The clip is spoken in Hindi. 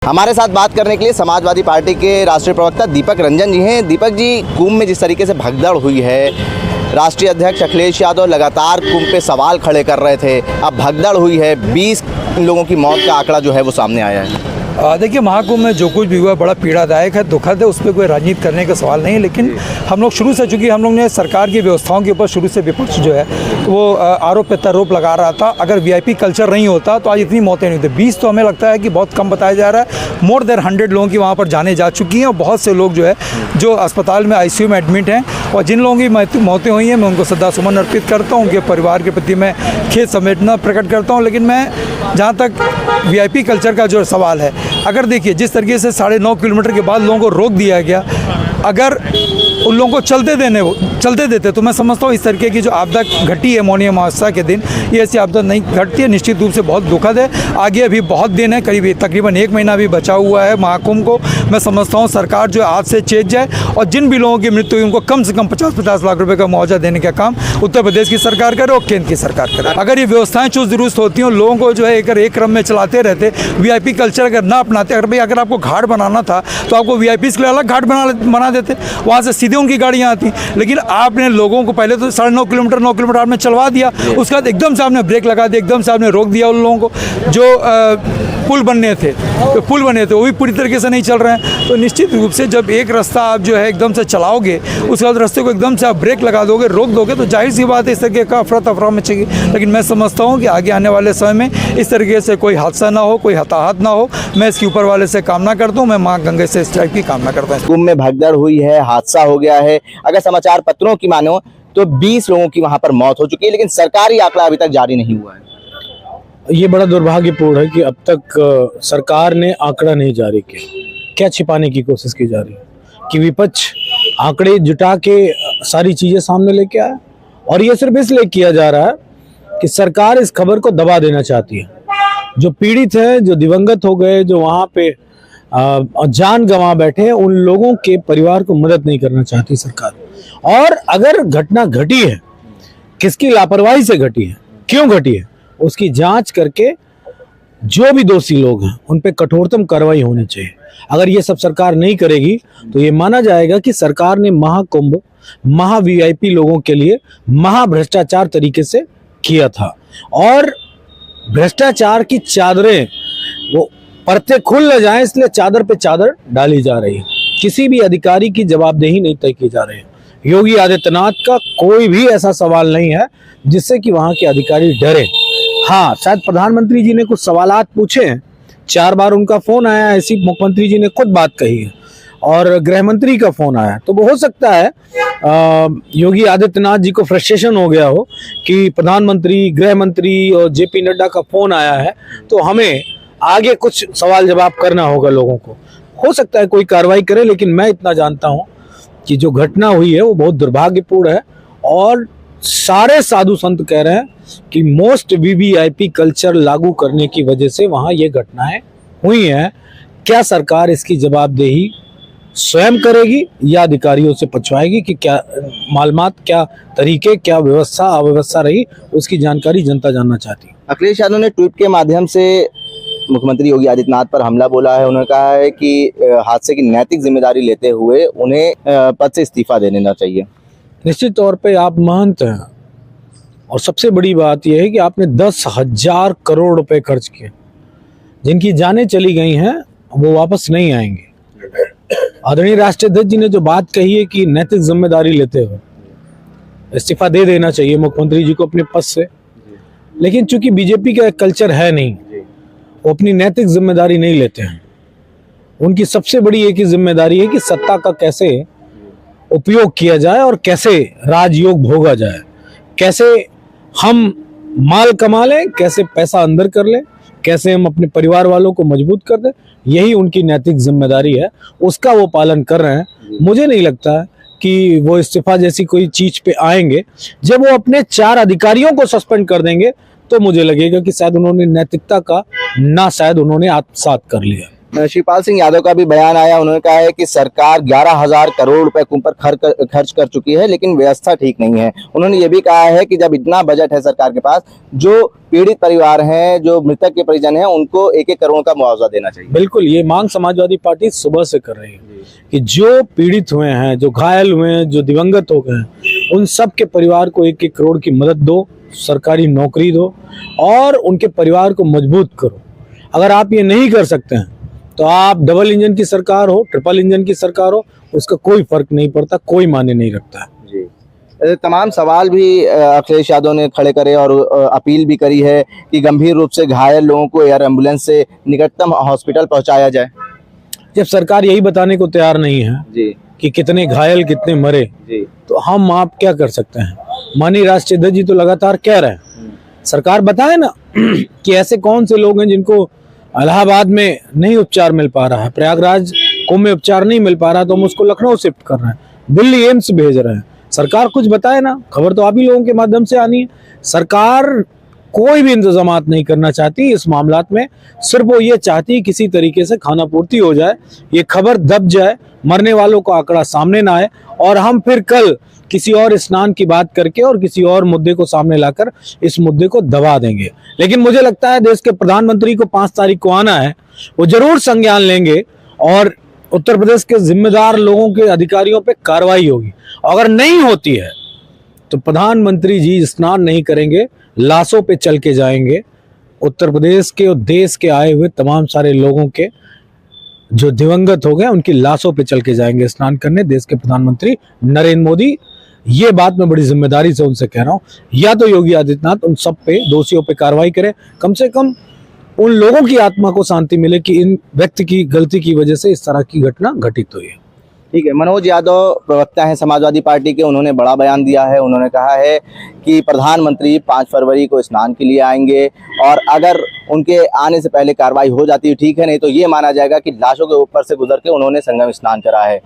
हमारे साथ बात करने के लिए समाजवादी पार्टी के राष्ट्रीय प्रवक्ता दीपक रंजन जी हैं। दीपक जी, कुंभ में जिस तरीके से भगदड़ हुई है, राष्ट्रीय अध्यक्ष अखिलेश यादव लगातार कुंभ पे सवाल खड़े कर रहे थे, अब भगदड़ हुई है, 20 लोगों की मौत का आंकड़ा जो है वो सामने आया है। देखिए, महाकुंभ में जो कुछ भी हुआ बड़ा पीड़ादायक है, दुखद है, उस पर कोई राजनीति करने का सवाल नहीं है। लेकिन हम लोग शुरू से, चूँकि हम लोग ने सरकार की व्यवस्थाओं के ऊपर शुरू से विपक्ष जो है वो आरोप प्रत्यारोप लगा रहा था। अगर वीआईपी कल्चर नहीं होता तो आज इतनी मौतें नहीं होती। 20 तो हमें लगता है कि बहुत कम बताया जा रहा है। मोर देन 100 लोगों की वहाँ पर जाने जा चुकी हैं और बहुत से लोग जो है जो अस्पताल में ICU में एडमिट हैं। और जिन लोगों की मौतें हुई हैं, मैं उनको श्रद्धासुमन अर्पित करता हूँ, उनके परिवार के प्रति मैं खेद संवेदना प्रकट करता हूँ। लेकिन मैं जहाँ तक वीआईपी कल्चर का जो सवाल है, अगर देखिए जिस तरीके से 9.5 किलोमीटर के बाद लोगों को रोक दिया गया, अगर उन लोगों को चलते देते तो मैं समझता हूँ इस तरीके की जो आपदा घटी है मौनी अमावस्या के दिन, ये ऐसी आपदा नहीं घटती है। निश्चित रूप से बहुत दुखद है। आगे अभी बहुत दिन है, तकरीबन 1 महीना भी बचा हुआ है महाकुंभ को। मैं समझता हूँ सरकार जो आज से चेत जाए और जिन भी लोगों की मृत्यु हुई उनको कम से कम 50-50 लाख रुपये का मुआवजा देने का काम उत्तर प्रदेश की सरकार करे और केंद्र की सरकार करे। अगर ये व्यवस्थाएं चुस्त दुरुस्त होती हैं, लोगों को जो है एक क्रम में चलाते रहते, वीआईपी कल्चर अगर ना अपनाते, अगर आपको घाट बनाना था तो आपको वीआईपी के लिए अलग घाट बना देते, वहाँ से सीधे उनकी गाड़ियाँ आती। लेकिन आपने लोगों को पहले तो 9.5 किलोमीटर 9 किलोमीटर आपने चलवा दिया, उसके बाद एकदम से आपने ब्रेक लगा दिया, एकदम से आपने रोक दिया उन लोगों को। जो पुल बने थे वो भी पूरी तरीके से नहीं चल रहे हैं। तो निश्चित रूप से जब एक रास्ता आप जो है एकदम से चलाओगे, उसके बाद रास्ते को एकदम से आप ब्रेक लगा दोगे, रोक दोगे, तो जाहिर सी बात है इस तरीके का अफरा तफरा मचेगी। लेकिन मैं समझता हूँ कि आगे आने वाले समय में इस तरीके से कोई हादसा ना हो, कोई हताहत ना हो। मैं इसके ऊपर वाले से कामना करता हूँ, मैं माँ गंगा से इस टाइप की कामना करता हूँ। कुंभ में भगदड़ हुई है, हादसा हो गया है, अगर समाचार पत्रों की मानो तो 20 लोगों की वहां पर मौत हो चुकी है, लेकिन सरकारी आंकड़ा अभी तक जारी नहीं हुआ है। ये बड़ा दुर्भाग्यपूर्ण है कि अब तक सरकार ने आंकड़ा नहीं जारी किया। क्या छिपाने की कोशिश की जा रही है कि विपक्ष आंकड़े जुटा के सारी चीजें सामने लेके आए, और ये सिर्फ इसलिए किया जा रहा है कि सरकार इस खबर को दबा देना चाहती है। जो पीड़ित है, जो दिवंगत हो गए, जो वहां पे जान गंवा बैठे हैं, उन लोगों के परिवार को मदद नहीं करना चाहती सरकार। और अगर घटना घटी है, किसकी लापरवाही से घटी है, क्यों घटी है, उसकी जांच करके जो भी दोषी लोग हैं उन पे कठोरतम कार्रवाई होनी चाहिए। अगर ये सब सरकार नहीं करेगी तो ये माना जाएगा कि सरकार ने महाकुंभ वीआईपी लोगों के लिए भ्रष्टाचार तरीके से किया था। और भ्रष्टाचार की चादरें वो परतें खुल न जाए, इसलिए चादर पे चादर डाली जा रही है। किसी भी अधिकारी की जवाबदेही नहीं तय की जा रही है। योगी आदित्यनाथ का कोई भी ऐसा सवाल नहीं है जिससे कि वहां के अधिकारी डरे। हाँ, शायद प्रधानमंत्री जी ने कुछ सवालात पूछे हैं, 4 बार उनका फोन आया, ऐसी मुख्यमंत्री जी ने खुद बात कही है, और गृह मंत्री का फोन आया। तो वो हो सकता है योगी आदित्यनाथ जी को फ्रस्ट्रेशन हो गया हो कि प्रधानमंत्री, गृह मंत्री और JP नड्डा का फोन आया है, तो हमें आगे कुछ सवाल जवाब करना होगा लोगों को। हो सकता है कोई कार्रवाई करे, लेकिन मैं इतना जानता हूं कि जो घटना हुई है वो बहुत दुर्भाग्यपूर्ण है। और सारे साधु संत कह रहे हैं कि मोस्ट VVIP कल्चर लागू करने की वजह से वहां ये घटनाएं हुई हैं। क्या सरकार इसकी जवाबदेही स्वयं करेगी या अधिकारियों से पूछवाएगी कि क्या मालूमात, क्या तरीके, क्या व्यवस्था अव्यवस्था रही, उसकी जानकारी जनता जानना चाहती है। अखिलेश यादव ने ट्वीट के माध्यम से मुख्यमंत्री योगी आदित्यनाथ पर हमला बोला है। उन्होंने कहा है कि हादसे की नैतिक जिम्मेदारी लेते हुए उन्हें पद से इस्तीफा दे देना चाहिए। निश्चित तौर पे आप महंत हैं, और सबसे बड़ी बात यह है कि आपने 10,000 करोड़ रुपए खर्च किए। जिनकी जानें चली गई हैं वो वापस नहीं आएंगे। आदरणीय राष्ट्रीय अध्यक्ष जी ने जो बात कही है कि नैतिक जिम्मेदारी लेते हुए इस्तीफा दे देना चाहिए मुख्यमंत्री जी को अपने पद से, लेकिन चूंकि बीजेपी का कल्चर है नहीं, वो अपनी नैतिक जिम्मेदारी नहीं लेते हैं। उनकी सबसे बड़ी एक ही जिम्मेदारी है कि सत्ता का कैसे उपयोग किया जाए और कैसे राजयोग भोगा जाए, कैसे हम माल कमा लें, कैसे पैसा अंदर कर लें, कैसे हम अपने परिवार वालों को मजबूत कर दें। यही उनकी नैतिक जिम्मेदारी है, उसका वो पालन कर रहे हैं। मुझे नहीं लगता कि वो इस्तीफा जैसी कोई चीज पे आएंगे। जब वो अपने 4 अधिकारियों को सस्पेंड कर देंगे तो मुझे लगेगा कि शायद उन्होंने नैतिकता का शायद उन्होंने आत्मसात कर लिया। शिवपाल सिंह यादव का भी बयान आया, उन्होंने कहा है कि सरकार 11,000 करोड़ रुपए कुंभ पर खर्च कर चुकी है, लेकिन व्यवस्था ठीक नहीं है। उन्होंने ये भी कहा है कि जब इतना बजट है सरकार के पास, जो पीड़ित परिवार हैं, जो मृतक के परिजन हैं, उनको 1-1 करोड़ का मुआवजा देना चाहिए। बिल्कुल, ये मांग समाजवादी पार्टी सुबह से कर रही है कि जो पीड़ित हुए हैं, जो घायल हुए हैं, जो दिवंगत हो गए हैं, उन सब के परिवार को 1-1 करोड़ की मदद दो, सरकारी नौकरी दो और उनके परिवार को मजबूत करो। अगर आप ये नहीं कर सकते हैं तो आप डबल इंजन की सरकार हो, ट्रिपल इंजन की सरकार हो, उसका कोई फर्क नहीं पड़ता, कोई मायने नहीं रखता है। जी, तमाम सवाल भी अखिलेश यादव ने खड़े करे और अपील भी करी है कि गंभीर रूप से घायल लोगों को एयर एम्बुलेंस से निकटतम हॉस्पिटल पहुंचाया जाए। जब सरकार यही बताने को तैयार नहीं है जी कि कितने घायल कितने मरे, जी, तो हम आप क्या कर सकते हैं। माननीय राष्ट्रीय अध्यक्ष जी तो लगातार कह रहे हैं, सरकार बताए ना कि ऐसे कौन से लोग हैं जिनको इलाहाबाद में नहीं उपचार मिल पा रहा है, प्रयागराज कुंभ में उपचार नहीं मिल पा रहा, तो हम उसको लखनऊ शिफ्ट कर रहे हैं, दिल्ली एम्स भेज रहे हैं। सरकार कुछ बताए ना, खबर तो आप ही लोगों के माध्यम से आनी है। सरकार कोई भी इंतजामात नहीं करना चाहती इस मामलात में, सिर्फ वो ये चाहती है किसी तरीके से खाना पूर्ति हो जाए, ये खबर दब जाए, मरने वालों का आंकड़ा सामने ना आए और हम फिर कल किसी और स्नान की बात करके और किसी और मुद्दे को सामने लाकर इस मुद्दे को दबा देंगे। लेकिन मुझे लगता है देश के प्रधानमंत्री को 5 तारीख को आना है, वो जरूर संज्ञान लेंगे और उत्तर प्रदेश के जिम्मेदार लोगों के अधिकारियों पे कार्रवाई होगी। अगर नहीं होती है तो प्रधानमंत्री जी स्नान नहीं करेंगे, लाशों पे चल के जाएंगे। उत्तर प्रदेश के और देश के आए हुए तमाम सारे लोगों के जो दिवंगत हो गए उनकी लाशों पे चल के जाएंगे स्नान करने देश के प्रधानमंत्री नरेंद्र मोदी। ये बात मैं बड़ी जिम्मेदारी से उनसे कह रहा हूँ, या तो योगी आदित्यनाथ उन सब पे दोषियों पे कार्रवाई करें, कम से कम उन लोगों की आत्मा को शांति मिले कि इन व्यक्ति की गलती की वजह से इस तरह की घटना घटित हुई है। ठीक है। मनोज यादव प्रवक्ता हैं समाजवादी पार्टी के, उन्होंने बड़ा बयान दिया है। उन्होंने कहा है कि प्रधानमंत्री 5 फरवरी को स्नान के लिए आएंगे और अगर उनके आने से पहले कार्रवाई हो जाती है ठीक है, नहीं तो ये माना जाएगा कि लाशों के ऊपर से गुजर के उन्होंने संगम स्नान करा है।